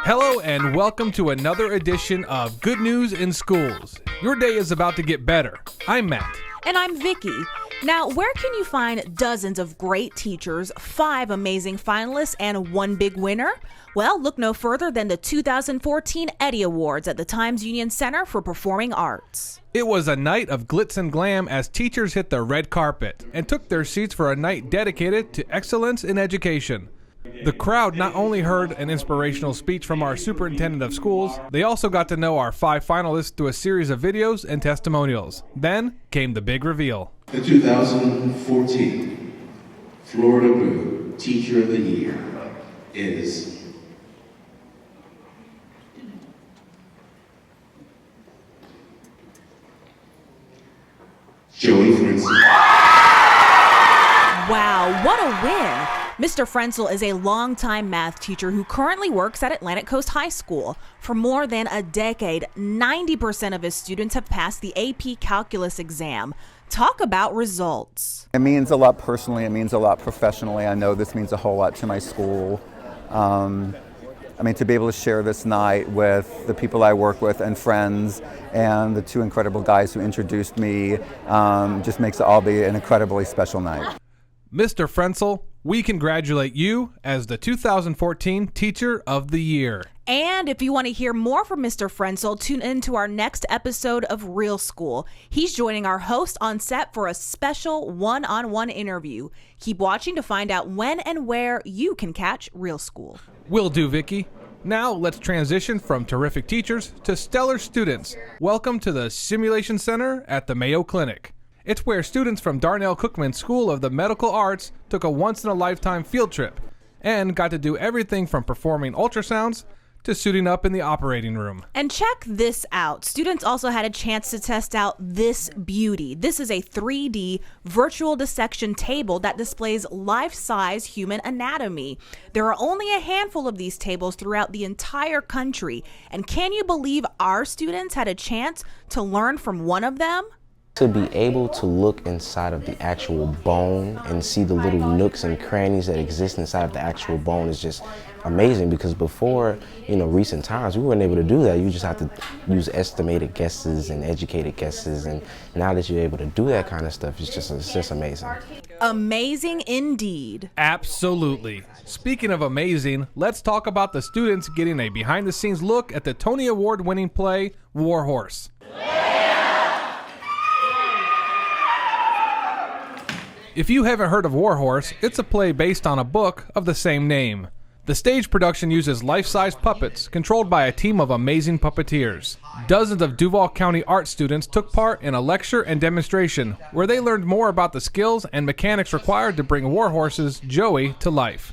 Hello and welcome to another edition of Good News in Schools. Your day is about to get better. I'm Matt. And I'm Vicky. Now, where can you find dozens of great teachers, 5 amazing finalists, and 1 big winner? Well, look no further than the 2014 Eddie Awards at the Times Union Center for Performing Arts. It was a night of glitz and glam as teachers hit the red carpet and took their seats for a night dedicated to excellence in education. The crowd not only heard an inspirational speech from our superintendent of schools, they also got to know our 5 finalists through a series of videos and testimonials. Then came the big reveal. The 2014 Florida Blue Teacher of the Year is Joey Frenzel. Wow, what a win! Mr. Frenzel is a longtime math teacher who currently works at Atlantic Coast High School. For more than a decade, 90% of his students have passed the AP Calculus exam. Talk about results. It means a lot personally, it means a lot professionally. I know this means a whole lot to my school. To be able to share this night with the people I work with and friends and the 2 incredible guys who introduced me just makes it all be an incredibly special night. Mr. Frenzel, we congratulate you as the 2014 Teacher of the Year. And if you want to hear more from Mr. Frenzel, tune in to our next episode of Real School. He's joining our host on set for a special one-on-one interview. Keep watching to find out when and where you can catch Real School. Will do, Vicky. Now let's transition from terrific teachers to stellar students. Welcome to the Simulation Center at the Mayo Clinic. It's where students from Darnell-Cookman School of the Medical Arts took a once-in-a-lifetime field trip and got to do everything from performing ultrasounds to suiting up in the operating room. And check this out. Students also had a chance to test out this beauty. This is a 3D virtual dissection table that displays life-size human anatomy. There are only a handful of these tables throughout the entire country. And can you believe our students had a chance to learn from one of them? To be able to look inside of the actual bone and see the little nooks and crannies that exist inside of the actual bone is just amazing, because before, recent times, we weren't able to do that. You just have to use estimated guesses and educated guesses, and now that you're able to do that kind of stuff, it's just amazing. Amazing indeed. Absolutely. Speaking of amazing, let's talk about the students getting a behind-the-scenes look at the Tony Award-winning play, War Horse. If you haven't heard of War Horse, it's a play based on a book of the same name. The stage production uses life-size puppets controlled by a team of amazing puppeteers. Dozens of Duval County art students took part in a lecture and demonstration where they learned more about the skills and mechanics required to bring War Horse's Joey to life.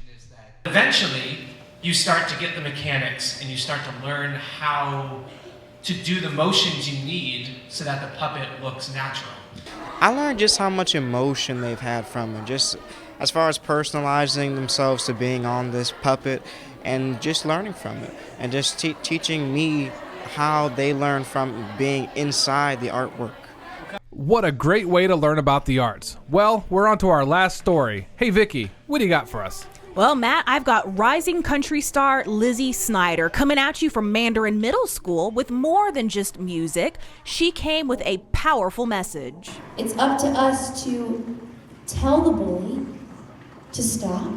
Eventually, you start to get the mechanics and you start to learn how to do the motions you need so that the puppet looks natural. I learned just how much emotion they've had from it, just as far as personalizing themselves to being on this puppet and just learning from it and just teaching me how they learn from being inside the artwork. What a great way to learn about the arts. Well, we're on to our last story. Hey Vicky, what do you got for us? Well, Matt, I've got rising country star Lizzie Snider coming at you from Mandarin Middle School with more than just music. She came with a powerful message. It's up to us to tell the bully to stop.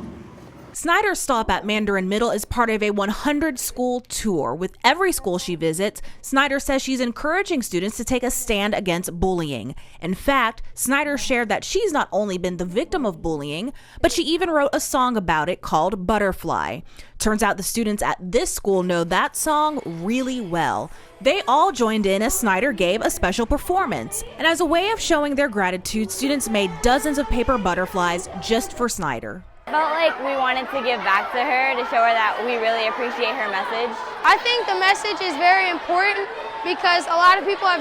Snider's stop at Mandarin Middle is part of a 100-school tour. With every school she visits, Snider says she's encouraging students to take a stand against bullying. In fact, Snider shared that she's not only been the victim of bullying, but she even wrote a song about it called Butterfly. Turns out the students at this school know that song really well. They all joined in as Snider gave a special performance. And as a way of showing their gratitude, students made dozens of paper butterflies just for Snider. Felt like we wanted to give back to her to show her that we really appreciate her message. I think the message is very important because a lot of people have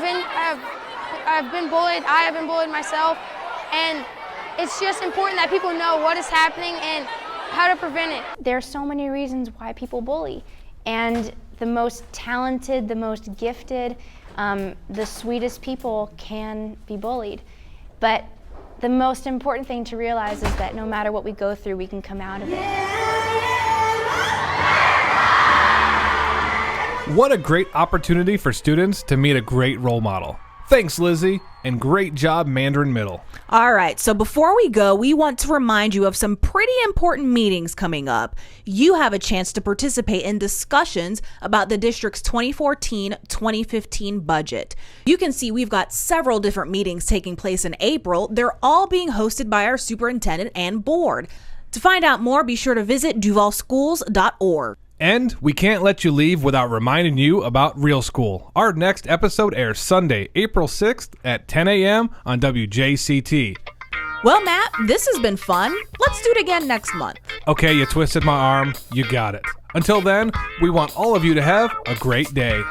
been bullied. I have been bullied myself, and it's just important that people know what is happening and how to prevent it. There are so many reasons why people bully, and the most talented, the most gifted, the sweetest people can be bullied. But the most important thing to realize is that no matter what we go through, we can come out of it. What a great opportunity for students to meet a great role model. Thanks, Lizzie, and great job, Mandarin Middle. All right, so before we go, we want to remind you of some pretty important meetings coming up. You have a chance to participate in discussions about the district's 2014-2015 budget. You can see we've got several different meetings taking place in April. They're all being hosted by our superintendent and board. To find out more, be sure to visit duvalschools.org. And we can't let you leave without reminding you about Real School. Our next episode airs Sunday, April 6th at 10 a.m. on WJCT. Well, Matt, this has been fun. Let's do it again next month. Okay, you twisted my arm. You got it. Until then, we want all of you to have a great day.